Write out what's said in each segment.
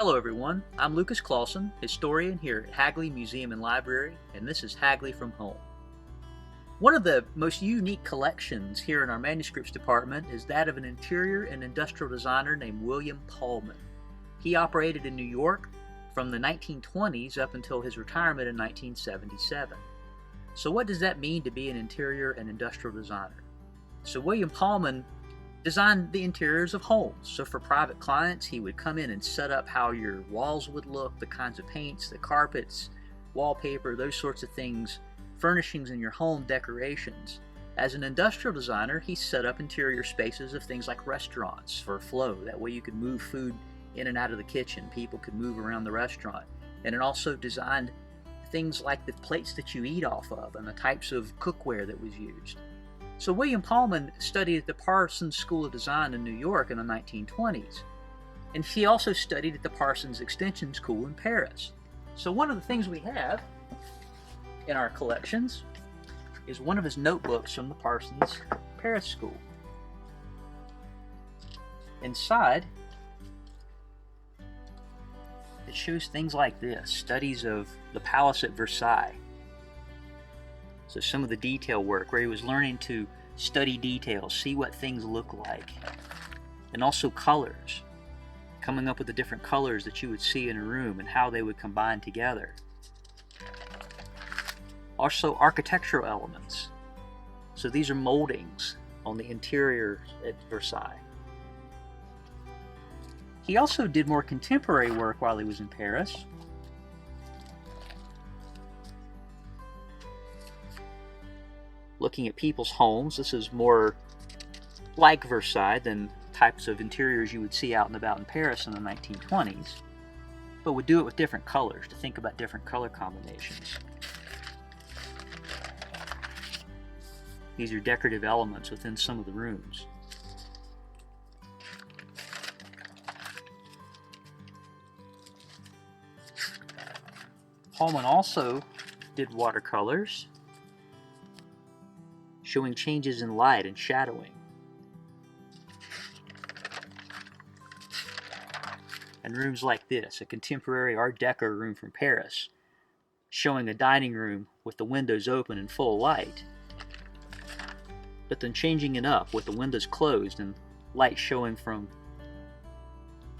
Hello everyone, I'm Lucas Clawson, historian here at Hagley Museum and Library, and this is Hagley From Home. One of the most unique collections here in our manuscripts department is that of an interior and industrial designer named William Pahlmann. He operated in New York from the 1920s up until his retirement in 1977. So what does that mean to be an interior and industrial designer? So William Pahlmann designed the interiors of homes. So for private clients, he would come in and set up how your walls would look, the kinds of paints, the carpets, wallpaper, those sorts of things, furnishings in your home, decorations. As an industrial designer, he set up interior spaces of things like restaurants for flow. That way you could move food in and out of the kitchen. People could move around the restaurant. And it also designed things like the plates that you eat off of and the types of cookware that was used. So William Pahlmann studied at the Parsons School of Design in New York in the 1920s. And he also studied at the Parsons Extension School in Paris. So one of the things we have in our collections is one of his notebooks from the Parsons Paris School. Inside, it shows things like this, studies of the palace at Versailles. So some of the detail work where he was learning to study details, see what things look like. And also colors, coming up with the different colors that you would see in a room and how they would combine together. Also architectural elements. So these are moldings on the interior at Versailles. He also did more contemporary work while he was in Paris. Looking at people's homes, this is more like Versailles than types of interiors you would see out and about in Paris in the 1920s, but would do it with different colors, to think about different color combinations. These are decorative elements within some of the rooms. Pahlmann also did watercolors, showing changes in light and shadowing. And rooms like this, a contemporary Art Deco room from Paris, showing a dining room with the windows open and full light, but then changing it up with the windows closed and light showing from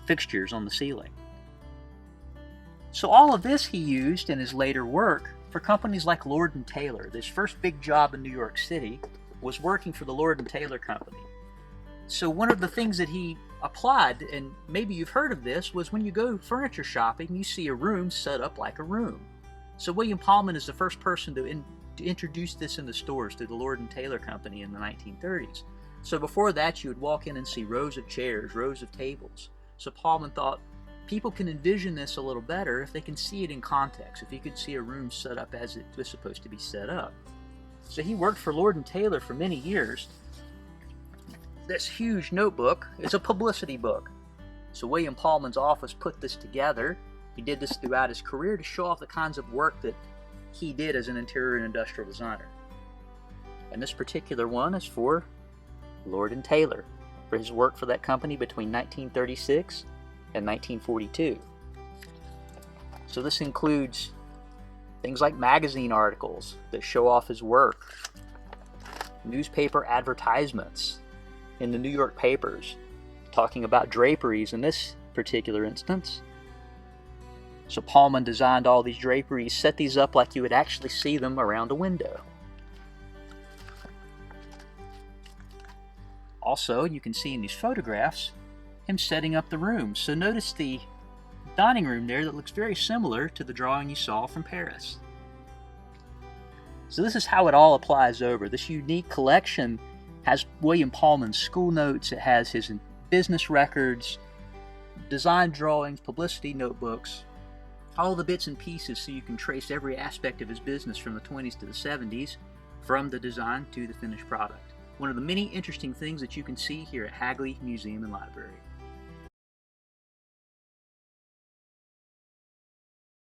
fixtures on the ceiling. So all of this he used in his later work for companies like Lord & Taylor. His first big job in New York City was working for the Lord & Taylor company. So one of the things that he applied, and maybe you've heard of this, was when you go furniture shopping, you see a room set up like a room. So William Pahlmann is the first person to introduce this in the stores through the Lord & Taylor company in the 1930s. So before that, you would walk in and see rows of chairs, rows of tables. So Pahlmann thought, people can envision this a little better if they can see it in context, if you could see a room set up as it was supposed to be set up. So he worked for Lord & Taylor for many years. This huge notebook is a publicity book. So William Pahlmann's office put this together. He did this throughout his career to show off the kinds of work that he did as an interior and industrial designer. And this particular one is for Lord & Taylor, for his work for that company between 1936 and 1942. So this includes things like magazine articles that show off his work, newspaper advertisements in the New York papers talking about draperies in this particular instance. So Pahlmann designed all these draperies, set these up like you would actually see them around a window. Also, you can see in these photographs him setting up the rooms. So notice the dining room there that looks very similar to the drawing you saw from Paris. So this is how it all applies over. This unique collection has William Pahlmann's school notes, it has his business records, design drawings, publicity notebooks, all the bits and pieces so you can trace every aspect of his business from the 20s to the 70s, from the design to the finished product. One of the many interesting things that you can see here at Hagley Museum and Library.